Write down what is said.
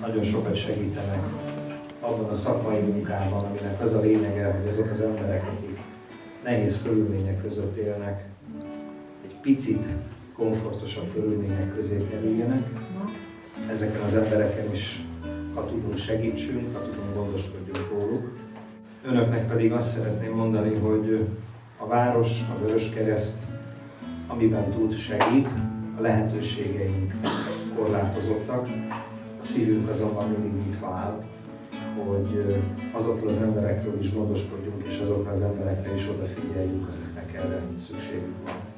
Nagyon sokat segítenek abban a szakmai munkában, aminek az a lényege, hogy azok az emberek, akik nehéz körülmények között élnek, egy picit komfortosabb körülmények közé kerüljenek. Ezeken az embereken is, ha tudunk, segítsünk, ha tudunk, gondoskodjunk róluk. Önöknek pedig azt szeretném mondani, hogy a város, a Vöröskereszt, amiben tud, segít, a lehetőségeink korlátozottak, a szívünk azonban mindig nyitva áll, hogy azokról az emberekről is gondoskodjunk, és azokra az emberekre is odafigyeljünk, akiknek erre szükségük van.